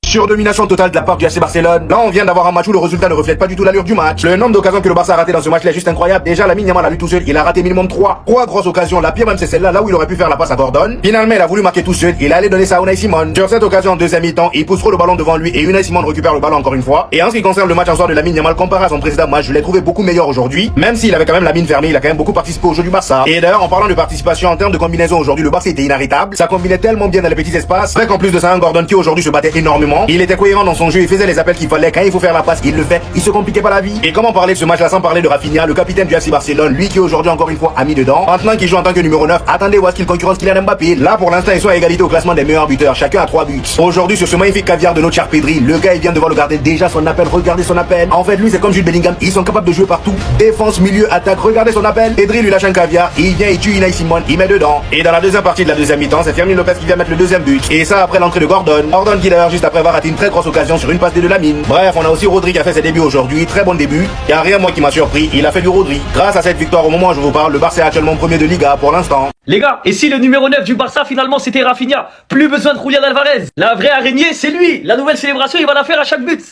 Surdomination totale de la part du FC Barcelone. Là, on vient d'avoir un match où le résultat ne reflète pas du tout l'allure du match. Le nombre d'occasions que le Barça a raté dans ce match-là est juste incroyable. Déjà, Lamine Yamal a lu tout seul, il a raté minimum 3. 3 grosses occasions. La pire même, c'est celle-là, là où il aurait pu faire la passe à Gordon. Finalement, il a voulu marquer tout seul, il allait donner ça à Unai Simon. Sur cette occasion en deuxième mi-temps, il pousse trop le ballon devant lui et Unai Simon récupère le ballon encore une fois. Et en ce qui concerne le match en soir de Lamine Yamal comparé à son précédent match, je l'ai trouvé beaucoup meilleur aujourd'hui. Même s'il avait quand même la mine fermée, il a quand même beaucoup participé au jeu du Barça. Et d'ailleurs, en parlant de participation en termes de combinaison aujourd'hui, le Barça était inarrêtable. Ça combinait tellement bien dans les petits espaces. Vrai qu'en plus de ça, un Gordon qui aujourd'hui se battait énormément. Il était cohérent dans son jeu, il faisait les appels qu'il fallait. Quand il faut faire la passe, il le fait. Il se compliquait pas la vie. Et comment parler de ce match-là sans parler de Rafinha, le capitaine du FC Barcelone, lui qui aujourd'hui encore une fois a mis dedans. Maintenant qu'il joue en tant que numéro 9, attendez voir ce qu'il concurrence Kylian Mbappé. Là pour l'instant ils sont à égalité au classement des meilleurs buteurs, chacun a 3 buts. Aujourd'hui sur ce magnifique caviar de notre cher Pedri, le gars il vient devoir le garder déjà son appel, regardez son appel. En fait lui c'est comme Jude Bellingham, ils sont capables de jouer partout. Défense, milieu, attaque, regardez son appel. Pedri lui lâche un caviar, il vient et tue Unai Simon, il met dedans. Et dans la deuxième partie de la deuxième mi-temps, c'est Fermin Lopez qui vient mettre le deuxième but. Et ça après l'entrée de Gordon. Gordon qui d'ailleurs juste après avoir raté une très grosse occasion sur une passe de Lamine. Bref, on a aussi Rodri qui a fait ses débuts aujourd'hui, très bon début. Y a rien moi qui m'a surpris, il a fait du Rodri. Grâce à cette victoire au moment où je vous parle, le Barça est actuellement premier de Liga pour l'instant. Les gars, et si le numéro 9 du Barça finalement c'était Rafinha, plus besoin de Julián Alvarez. La vraie araignée c'est lui. La nouvelle célébration il va la faire à chaque but.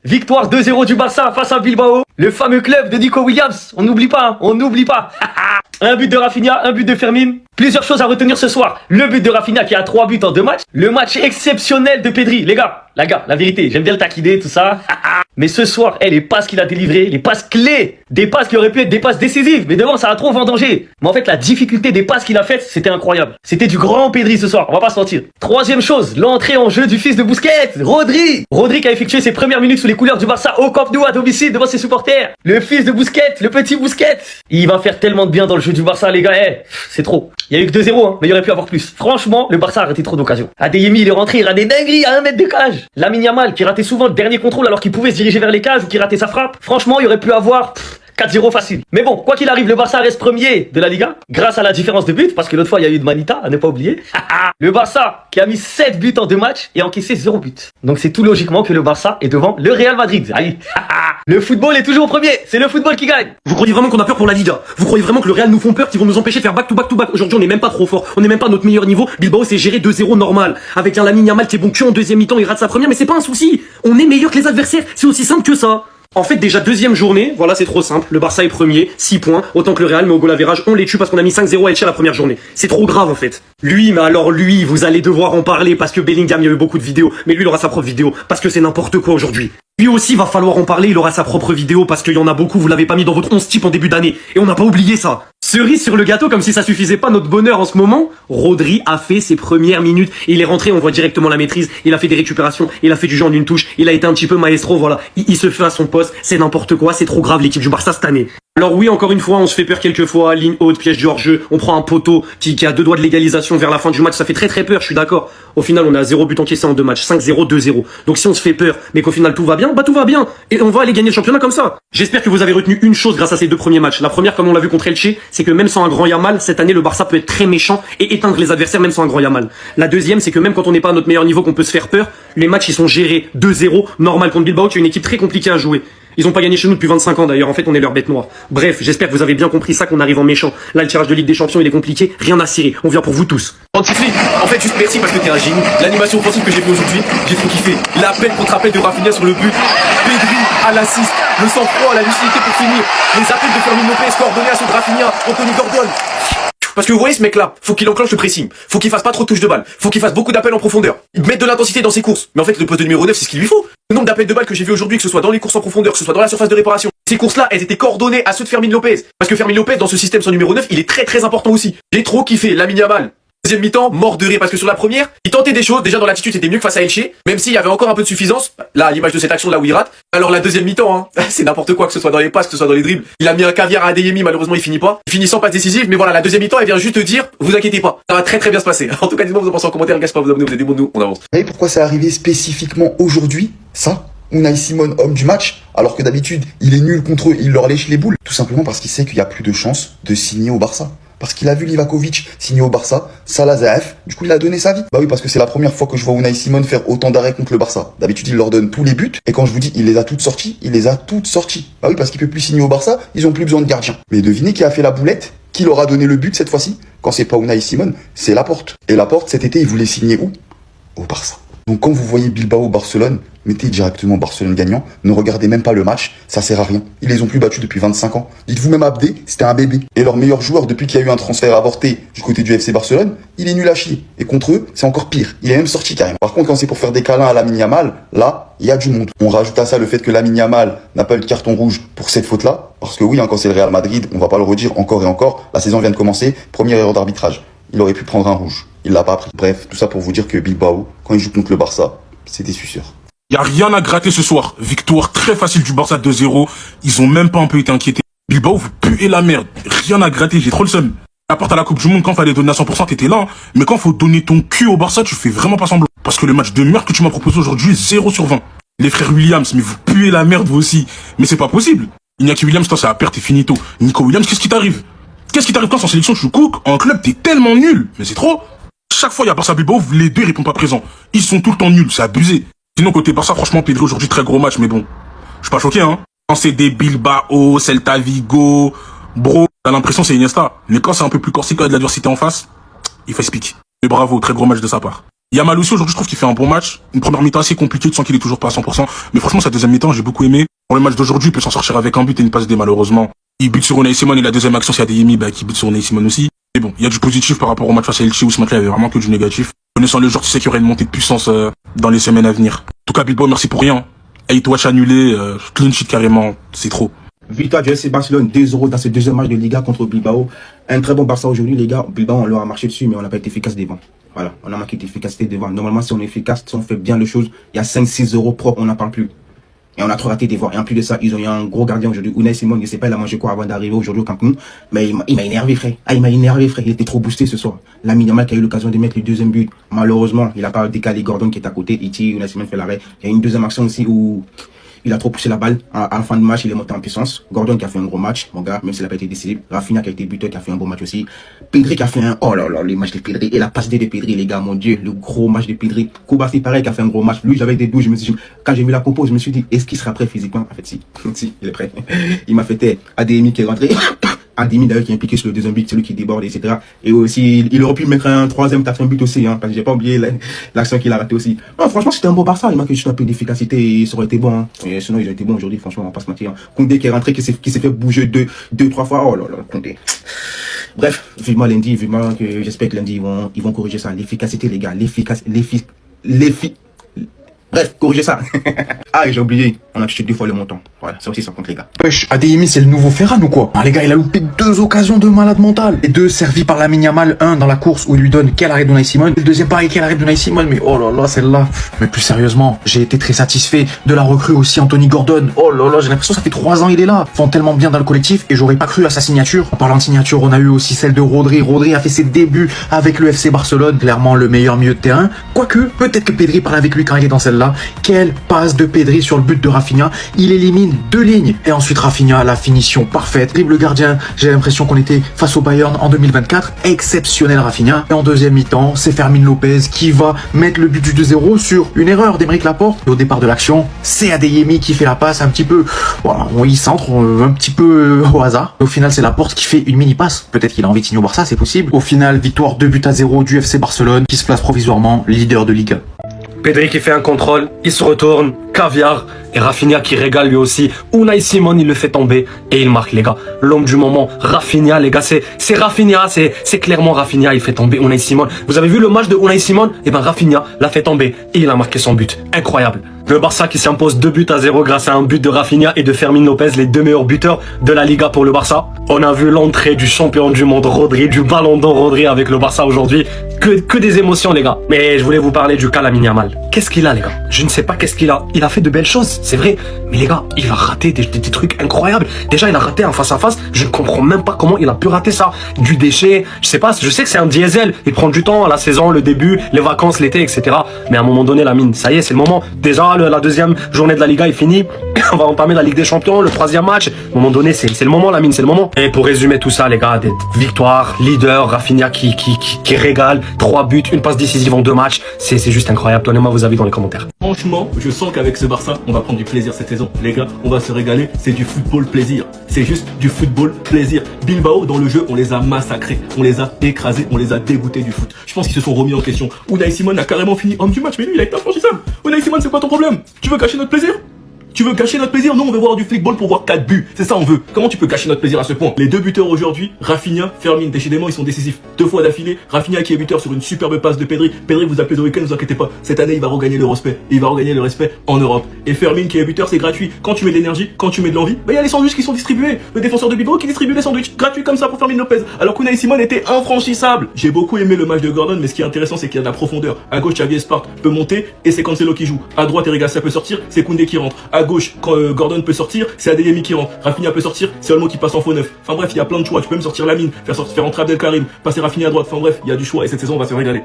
Victoire 2-0 du Barça face à Bilbao. Le fameux club de Nico Williams. On n'oublie pas, hein, on n'oublie pas. Un but de Rafinha, un but de Fermin. Plusieurs choses à retenir ce soir. Le but de Rafinha qui a 3 buts en 2 matchs. Le match exceptionnel de Pedri. Les gars, la vérité, j'aime bien le taquiner, tout ça. Mais ce soir, les passes qu'il a délivrées, les passes clés, des passes qui auraient pu être des passes décisives, mais devant ça a trop vendangé. Mais en fait, la difficulté des passes qu'il a faites, c'était incroyable. C'était du grand Pedri ce soir, on va pas se mentir. Troisième chose, l'entrée en jeu du fils de Busquets, Rodri. Rodri qui a effectué ses premières minutes sous les couleurs du Barça au Camp Nou à domicile devant ses supporters. Le fils de Busquets, le petit Busquets. Il va faire tellement de bien dans le jeu du Barça, les gars. C'est trop. Il y a eu que 2-0, hein, mais il aurait pu avoir plus. Franchement, le Barça a raté trop d'occasions. Adeyemi, il est rentré, il a des dingueries à 1 mètre de cage. Lamine Yamal qui ratait souvent le dernier contrôle alors qu'il pouvait se diriger vers les cages ou qui ratait sa frappe. Franchement, il aurait pu avoir 4-0 facile. Mais bon, quoi qu'il arrive, le Barça reste premier de la Liga grâce à la différence de buts, parce que l'autre fois il y a eu de Manita, à ne pas oublier. Le Barça qui a mis 7 buts en 2 matchs et encaissé 0 but. Donc c'est tout logiquement que le Barça est devant le Real Madrid. Allez. Le football est toujours premier, c'est le football qui gagne. Vous croyez vraiment qu'on a peur pour la Liga? Vous croyez vraiment que le Real nous font peur, qu'ils vont nous empêcher de faire back to back to back? Aujourd'hui on n'est même pas trop fort, on n'est même pas à notre meilleur niveau. Bilbao s'est géré 2-0 normal, avec un Lamine Yamal qui est bon que en deuxième mi-temps, il rate sa première, mais c'est pas un souci. On est meilleur que les adversaires, c'est aussi simple que ça. En fait, déjà deuxième journée, voilà, c'est trop simple. Le Barça est premier, 6 points, autant que le Real, mais au goal average, on les tue parce qu'on a mis 5-0 à Elche la première journée. C'est trop grave, en fait. Lui, mais alors lui, vous allez devoir en parler parce que Bellingham, il y a eu beaucoup de vidéos, mais lui, il aura sa propre vidéo parce que c'est n'importe quoi aujourd'hui. Lui aussi, va falloir en parler, il aura sa propre vidéo parce qu'il y en a beaucoup, vous l'avez pas mis dans votre 11 type en début d'année. Et on n'a pas oublié ça. Cerise sur le gâteau, comme si ça suffisait pas notre bonheur en ce moment, Rodri a fait ses premières minutes. Il est rentré, on voit directement la maîtrise, il a fait des récupérations, il a fait du jeu en une touche, il a été un petit peu maestro, voilà. Il se fait à son poste, c'est n'importe quoi, c'est trop grave l'équipe du Barça cette année. Alors oui, encore une fois, on se fait peur quelques fois, ligne haute, piège du hors-jeu, on prend un poteau qui a 2 doigts de l'égalisation vers la fin du match, ça fait très peur, je suis d'accord. Au final, on a 0 but encaissé en 2 matchs, 5-0, 2-0. Donc si on se fait peur, mais qu'au final tout va bien, bah tout va bien. Et on va aller gagner le championnat comme ça. J'espère que vous avez retenu une chose grâce à ces 2 premiers matchs. La première, comme on l'a vu contre Elche, c'est que même sans un grand Yamal, cette année, le Barça peut être très méchant et éteindre les adversaires même sans un grand Yamal. La deuxième, c'est que même quand on n'est pas à notre meilleur niveau, qu'on peut se faire peur, les matchs, ils sont gérés 2-0, normal contre Bilbao, qui est une équipe très compliquée à jouer. Ils ont pas gagné chez nous depuis 25 ans d'ailleurs, en fait on est leur bête noire. Bref, j'espère que vous avez bien compris ça, qu'on arrive en méchant. Là le tirage de Ligue des Champions il est compliqué, rien à cirer, on vient pour vous tous. Antifli, en fait juste merci parce que t'es un génie. L'animation offensive que j'ai vue aujourd'hui, j'ai trop kiffé. L'appel contre appel de Rafinha sur le but, Pedri à l'assist, le sang-froid, la lucidité pour finir. Les appels de Fermin Lopez coordonnés à ceux de Rafinha, Anthony Gordon. Parce que vous voyez ce mec là, faut qu'il enclenche le pressing, faut qu'il fasse pas trop de touches de balle, faut qu'il fasse beaucoup d'appels en profondeur, mettre de l'intensité dans ses courses. Mais en fait le poste de numéro 9 c'est ce qu'il lui faut. Le nombre d'appels de balles que j'ai vu aujourd'hui, que ce soit dans les courses en profondeur, que ce soit dans la surface de réparation, ces courses là elles étaient coordonnées à ceux de Fermin Lopez. Parce que Fermin Lopez dans ce système son numéro 9 il est très important aussi. J'ai trop kiffé Lamine Yamal. Deuxième mi-temps, mort de rire parce que sur la première, il tentait des choses, déjà dans l'attitude c'était mieux que face à Elche, même s'il y avait encore un peu de suffisance, là à l'image de cette action là où il rate. Alors la deuxième mi-temps, hein, c'est n'importe quoi que ce soit dans les passes, que ce soit dans les dribbles. Il a mis un caviar à Adeyemi, malheureusement il finit pas. Il finit sans passe décisive, mais voilà, la deuxième mi-temps elle vient juste te dire, vous inquiétez pas, ça va très bien se passer. En tout cas, dites-moi vous en pensez en commentaire, gars, pas vous abonner, vous êtes des bons de nous, on avance. Vous savez pourquoi c'est arrivé spécifiquement aujourd'hui, ça? Unai Simon, homme du match, alors que d'habitude, il est nul contre eux, il leur lèche les boules. Tout simplement parce qu'il sait qu'il y a plus de chances de signer au Barça. Parce qu'il a vu Livakovic signer au Barça, Salah Zaef, du coup il a donné sa vie. Bah oui, parce que c'est la première fois que je vois Unai Simon faire autant d'arrêts contre le Barça. D'habitude il leur donne tous les buts, et quand je vous dis il les a toutes sorties, il les a toutes sorties. Bah oui, parce qu'il peut plus signer au Barça, ils ont plus besoin de gardien. Mais devinez qui a fait la boulette, qui leur a donné le but cette fois-ci? Quand c'est pas Unai Simon, c'est Laporte. Et Laporte cet été il voulait signer où? Au Barça. Donc quand vous voyez Bilbao-Barcelone, mettez directement Barcelone gagnant, ne regardez même pas le match, ça sert à rien. Ils les ont plus battus depuis 25 ans. Dites-vous même Abdé, c'était un bébé. Et leur meilleur joueur depuis qu'il y a eu un transfert avorté du côté du FC Barcelone, il est nul à chier. Et contre eux, c'est encore pire. Il est même sorti carrément. Par contre, quand c'est pour faire des câlins à Lamine Yamal, là, il y a du monde. On rajoute à ça le fait que Lamine Yamal n'a pas eu de carton rouge pour cette faute-là. Parce que oui, quand c'est le Real Madrid, on va pas le redire encore et encore. La saison vient de commencer, première erreur d'arbitrage. Il aurait pu prendre un rouge. Il l'a pas pris. Bref, tout ça pour vous dire que Bilbao, quand il joue contre le Barça, c'est des suceurs. Y a rien à gratter ce soir. Victoire très facile du Barça 2-0. Ils ont même pas un peu été inquiétés. Bilbao, vous puez la merde. Rien à gratter, j'ai trop le seum. À part à la Coupe du Monde, quand fallait donner à 100%, t'étais là. Hein. Mais quand faut donner ton cul au Barça, tu fais vraiment pas semblant. Parce que le match de merde que tu m'as proposé aujourd'hui, 0 sur 20. Les frères Williams, mais vous puez la merde vous aussi. Mais c'est pas possible. Iñaki Williams, toi, c'est à perte et finito. Nico Williams, qu'est-ce qui t'arrive? Qu'est-ce qui t'arrive quand en sélection tu cook? En club, t'es tellement nul. Mais c'est trop. Chaque fois, il y a Barça Bilbao, les deux, ils répondent pas présents. Ils sont tout le temps nuls, c'est abusé. Sinon, côté Barça, franchement, Pedri aujourd'hui, très gros match, mais bon. Je suis pas choqué, hein. Quand c'est des Bilbao, Celta Vigo, bro, t'as l'impression c'est Iniesta. Mais quand c'est un peu plus corsé, quand il y a de l'adversité en face, il fait speak. Mais bravo, très gros match de sa part. Yamal aussi, aujourd'hui, je trouve qu'il fait un bon match. Une première mi-temps assez compliquée, tu sens qu'il est toujours pas à 100%. Mais franchement, sa deuxième mi-temps, j'ai beaucoup aimé. Pour le match d'aujourd'hui, il peut s'en sortir avec un but et une passe D, malheureusement. Il bute sur Unai Simon et la deuxième action, c'est Adeyemi, qui bute sur Unai Simon aussi. Mais bon, il y a du positif par rapport au match face à Elche où ce match-là, il y avait vraiment que du négatif. Connaissant le joueur, tu sais qu'il y aurait une montée de puissance dans les semaines à venir. En tout cas, Bilbao, merci pour rien. 8 watch annulé, clean sheet carrément, c'est trop. Victoire du FC Barcelone 2-0 dans ce deuxième match de Liga contre Bilbao. Un très bon Barça aujourd'hui, les gars. Bilbao, on leur a marché dessus, mais on n'a pas été efficace devant. Voilà, on a manqué d'efficacité devant. Normalement, si on est efficace, si on fait bien les choses, il y a 5-6 euros propres, on n'en parle plus. Et on a trop raté devant. Et en plus de ça, ils ont eu un gros gardien aujourd'hui. Unai Simon, je sais pas, il a mangé quoi avant d'arriver aujourd'hui au Camp Nou. Mais il m'a énervé, frère. Ah, il m'a énervé, frère. Il était trop boosté ce soir. Lamine Yamal qui a eu l'occasion de mettre le deuxième but. Malheureusement, il a pas décalé Gordon qui est à côté. Il tire, Unai Simon fait l'arrêt. Il y a une deuxième action aussi où il a trop poussé la balle. À la fin de match, il est monté en puissance. Gordon qui a fait un gros match, mon gars, même s'il n'a pas été décisif. Rafinha qui a été buteur, qui a fait un bon match aussi. Pedri qui a fait un, oh là là, les matchs de Pedri. Et la passe D de Pedri, les gars, mon Dieu, le gros match de Pedri. Koubassi, pareil, qui a fait un gros match. Lui, j'avais des doutes, quand j'ai vu la compo, je me suis dit, est-ce qu'il sera prêt physiquement? En fait, si. Si, il est prêt. Il m'a fait taire. Adeyemi qui est rentré. Adeyemi d'ailleurs qui est impliqué sur le deuxième but, c'est lui qui déborde, etc. Et aussi, il aurait pu mettre un troisième, quatrième but aussi, hein, parce que j'ai pas oublié l'action qu'il a raté aussi. Non, franchement, c'était un bon Barça. Il manquait juste un peu d'efficacité et ça aurait été bon, hein. Et sinon, ils ont été bons aujourd'hui, franchement, on va pas se mentir, hein. Koundé qui est rentré, qui s'est fait bouger deux, trois fois. Oh là là, Koundé. Bref, vivement lundi, vivement que j'espère que lundi, ils vont corriger ça. L'efficacité, les gars, bref, corrigez ça. Ah, et j'ai oublié, on a touché 2 fois le montant. Voilà, ça aussi, ça compte, les gars. Wesh, Adeyemi, c'est le nouveau Ferran ou quoi? Les gars, il a loupé 2 occasions de malade mental. Les 2 servis par Lamine Yamal, un dans la course où il lui donne quel arrêt d'Unai Simon. Et le deuxième pareil, quel arrêt d'Unai Simon. Mais oh là là, celle-là. Mais plus sérieusement, j'ai été très satisfait de la recrue aussi, Anthony Gordon. Oh là là, j'ai l'impression que ça fait 3 ans il est là. Ils font tellement bien dans le collectif et j'aurais pas cru à sa signature. En parlant de signature, on a eu aussi celle de Rodri. Rodri a fait ses débuts avec le FC Barcelone. Clairement le meilleur milieu de terrain. Quoique, peut-être que Pedri parle avec lui quand il est dans celle-là. Quelle passe de Pedri sur le but de Rafinha. Il élimine 2 lignes. Et ensuite Rafinha, la finition parfaite. Dribble gardien, j'ai l'impression qu'on était face au Bayern en 2024. Exceptionnel Rafinha. Et en deuxième mi-temps, c'est Fermin Lopez qui va mettre le but du 2-0 sur une erreur d'Aymeric Laporte. Et au départ de l'action, c'est Adeyemi qui fait la passe un petit peu, voilà, il centre un petit peu au hasard. Et au final, c'est Laporte qui fait une mini-passe. Peut-être qu'il a envie de signer au Barça, c'est possible. Au final, victoire 2-0 du FC Barcelone qui se place provisoirement leader de Liga. Pedri qui fait un contrôle, il se retourne, caviar, et Rafinha qui régale lui aussi. Unai Simon, il le fait tomber et il marque, les gars. L'homme du moment, Rafinha, les gars, c'est Rafinha, c'est clairement Rafinha, il fait tomber Unai Simon. Vous avez vu le match de Unai Simon? Et ben Rafinha l'a fait tomber et il a marqué son but. Incroyable. Le Barça qui s'impose 2-0 grâce à un but de Rafinha et de Fermin Lopez, les 2 meilleurs buteurs de la Liga pour le Barça. On a vu l'entrée du champion du monde Rodri, du ballon d'or Rodri avec le Barça aujourd'hui. Que des émotions, les gars. Mais je voulais vous parler du cas Lamine Yamal. Qu'est-ce qu'il a, les gars? Je ne sais pas qu'est-ce qu'il a. Il a fait de belles choses, c'est vrai. Mais les gars, il a raté des trucs incroyables. Déjà, il a raté un face-à-face. Je ne comprends même pas comment il a pu rater ça. Du déchet, je sais pas, je sais que c'est un diesel. Il prend du temps, la saison, le début, les vacances, l'été, etc. Mais à un moment donné, Lamine, ça y est, c'est le moment. Déjà, la deuxième journée de la Liga est finie. On va entamer la Ligue des Champions, le 3e match. À un moment donné, c'est le moment, Lamine, c'est le moment. Et pour résumer tout ça, les gars, des victoires, leader, Rafinha qui régale, 3 buts, une passe décisive en 2 matchs. C'est juste incroyable. Donnez-moi vos avis dans les commentaires. Franchement, je sens qu'avec ce Barça, on va prendre du plaisir cette saison. Les gars, on va se régaler. C'est du football plaisir. C'est juste du football plaisir. Bilbao, dans le jeu, on les a massacrés. On les a écrasés. On les a dégoûtés du foot. Je pense qu'ils se sont remis en question. Unai Simon a carrément fini homme du match. Mais lui, il a été infranchissable. Unai Simon, c'est quoi ton problème? Tu veux gâcher notre plaisir? Tu veux gâcher notre plaisir? Nous, on veut voir du flickball pour voir 4 buts. C'est ça, on veut. Comment tu peux gâcher notre plaisir à ce point? Les deux buteurs aujourd'hui, Rafinha, Fermin, décidément, ils sont décisifs. 2 fois d'affilée. Rafinha qui est buteur sur une superbe passe de Pedri. Pedri, vous appelez le week-end, ne vous inquiétez pas. Cette année, il va regagner le respect. Il va regagner le respect en Europe. Et Fermin qui est buteur, c'est gratuit. Quand tu mets de l'énergie, quand tu mets de l'envie, bah, il y a les sandwichs qui sont distribués. Le défenseur de Bilbao qui distribue les sandwichs gratuits comme ça pour Fermin Lopez. Alors qu'Unai Simon était infranchissable. J'ai beaucoup aimé le match de Gordon, mais ce qui est intéressant, c'est qu'il y a de la profondeur. À gauche, Xavi Espart peut monter et c'est Cancelo qui joue. À droite, Eric Garcia peut sortir, c'est Koundé qui rentre. À gauche, quand Gordon peut sortir, c'est Adeyemi qui rentre. Rafinha peut sortir, c'est Olmo qui passe en faux neuf. Enfin bref, il y a plein de choix. Tu peux même sortir Lamine, faire entrer Abdelkarim, passer Rafinha à droite. Enfin bref, il y a du choix et cette saison on va se régaler.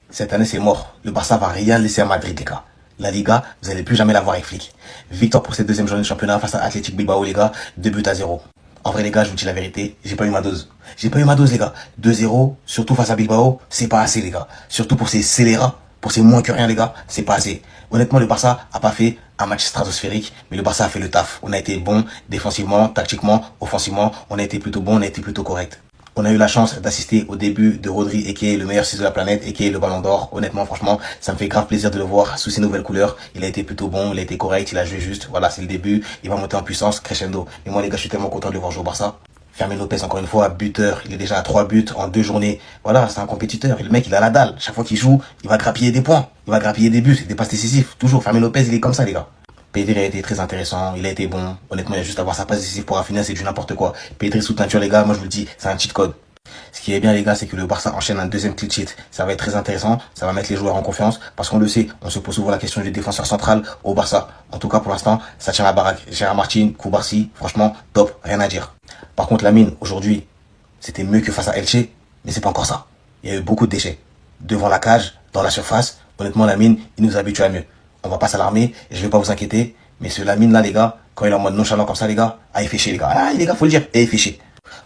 Cette année c'est mort. Le Barça va rien laisser à Madrid, les gars. La Liga, vous n'allez plus jamais la voir avec Flick. Victoire pour cette deuxième journée de championnat face à Athletic Bilbao, les gars. 2-0. En vrai, les gars, je vous dis la vérité, j'ai pas eu ma dose. J'ai pas eu ma dose, les gars. 2-0, surtout face à Bilbao, c'est pas assez, les gars. Surtout pour ces scélérats, pour ces moins que rien, les gars, c'est pas assez. Honnêtement, le Barça a pas fait un match stratosphérique, mais le Barça a fait le taf. On a été bon défensivement, tactiquement, offensivement. On a été plutôt bon, on a été plutôt correct. On a eu la chance d'assister au début de Rodri, et qui est le meilleur 6 de la planète, et qui est le Ballon d'Or. Honnêtement, franchement, ça me fait grave plaisir de le voir sous ses nouvelles couleurs. Il a été plutôt bon, il a été correct, il a joué juste. Voilà, c'est le début. Il va monter en puissance, crescendo. Et moi, les gars, je suis tellement content de le voir jouer au Barça. Fermin Lopez, encore une fois, buteur. Il est déjà à 3 buts en 2 journées. Voilà, c'est un compétiteur. Et le mec, il a la dalle. Chaque fois qu'il joue, il va grappiller des points. Il va grappiller des buts, des passes décisives. Toujours, Fermin Lopez, il est comme ça, les gars. Pedri a été très intéressant, il a été bon. Honnêtement, il y a juste à voir sa passe décisive pour Rafinha, c'est du n'importe quoi. Pedri sous teinture, les gars, moi je vous le dis, c'est un cheat code. Ce qui est bien, les gars, c'est que le Barça enchaîne un deuxième clean sheet. Ça va être très intéressant, ça va mettre les joueurs en confiance, parce qu'on le sait, on se pose souvent la question du défenseur central au Barça. En tout cas, pour l'instant, ça tient la baraque. Gérard Martin, Koubarsi, franchement, top, rien à dire. Par contre, Lamine, aujourd'hui, c'était mieux que face à Elche, mais c'est pas encore ça. Il y a eu beaucoup de déchets. Devant la cage, dans la surface, honnêtement, Lamine, il nous habitue à mieux. On va pas s'alarmer, et je vais pas vous inquiéter, mais ce Lamine là, les gars, quand il est en mode nonchalant comme ça, les gars, il fait chier, les gars. Ah, les gars, faut le dire, il fait chier.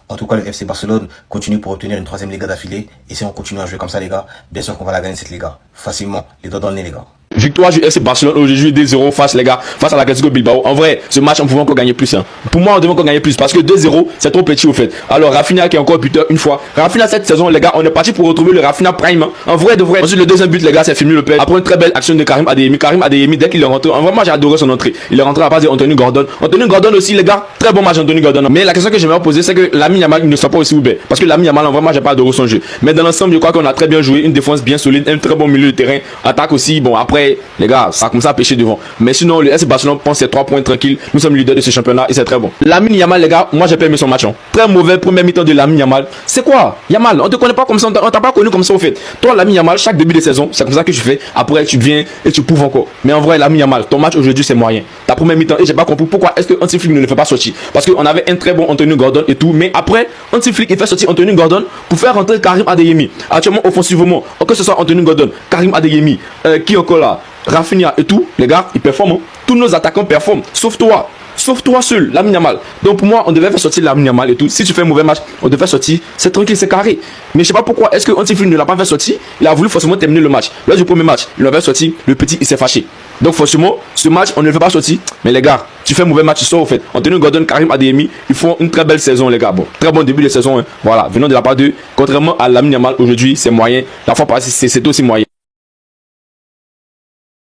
En tout cas, le FC Barcelone continue pour obtenir une 3e Liga d'affilée. Et si on continue à jouer comme ça, les gars, bien sûr qu'on va la gagner cette Liga. Facilement, les doigts dans le nez, les gars. Victoire du FC Barcelone aujourd'hui 2-0 face, les gars, face à l'Atlético Bilbao. En vrai, ce match, on pouvait encore gagner plus. Hein. Pour moi, on devait encore gagner plus parce que 2-0, c'est trop petit au fait. Alors, Rafinha qui est encore buteur une fois. Rafinha cette saison, les gars, on est parti pour retrouver le Rafinha Prime. Hein. En vrai, de vrai. Ensuite, le deuxième but, les gars, c'est Fermin Lopez. Après une très belle action de Karim Adeyemi. Karim Adeyemi, dès qu'il est rentré, en vrai, moi, j'ai adoré son entrée. Il est rentré à la passe d'Anthony Gordon. Anthony Gordon aussi, les gars, très bon match Anthony Gordon. Mais la question que j'aimerais poser, c'est que Lamine Yamal ne soit pas aussi ouvert. Parce que Lamine Yamal, en vrai, moi, j'ai pas adoré son jeu. Mais dans l'ensemble, je crois qu'on a très bien joué. Une défense bien solide, un très bon milieu de terrain. Attaque aussi. Bon, après, les gars, ça comme ça à pêcher devant. Mais sinon, le FC Barcelone pense ses 3 points tranquilles. Nous sommes leaders de ce championnat et c'est très bon. Lamine Yamal, les gars, moi j'ai pas aimé son match. Hein. Très mauvais première mi-temps de Lamine Yamal. C'est quoi Yamal, on te connaît pas comme ça, on t'a pas connu comme ça au fait. Toi, Lamine Yamal, chaque début de saison, c'est comme ça que tu fais. Après, tu viens et tu prouves encore. Mais en vrai, Lamine Yamal, ton match aujourd'hui c'est moyen. Ta première mi-temps, et j'ai pas compris pourquoi est-ce que Anti-Flick ne le fait pas sortir. Parce qu'on avait un très bon Anthony Gordon et tout. Mais après, Anti-Flick il fait sortir Anthony Gordon pour faire rentrer Karim Adeyemi. Actuellement, offensivement, que ce soit Anthony Gordon, Karim Adeyemi, qui encore là, Rafinha et tout, les gars, ils performent. Hein. Tous nos attaquants performent, sauf toi. Sauf toi seul, Lamine Yamal. Donc pour moi, on devait faire sortir Lamine Yamal et tout. Si tu fais un mauvais match, on devait faire sortir. C'est tranquille, c'est carré. Mais je sais pas pourquoi. Est-ce que Anti-Flick ne l'a pas fait sortir? Il a voulu forcément terminer le match. Lors du premier match, il l'avait sorti. Le petit, il s'est fâché. Donc forcément, ce match, on ne le fait pas sortir. Mais les gars, tu fais un mauvais match, tu sors au fait. Anthony Gordon, Karim Adeyemi, ils font une très belle saison, les gars. Bon, très bon début de saison. Hein. Voilà, venant de la part d'eux. Contrairement à Lamine Yamal, aujourd'hui, c'est moyen. La fois passée, c'est aussi moyen.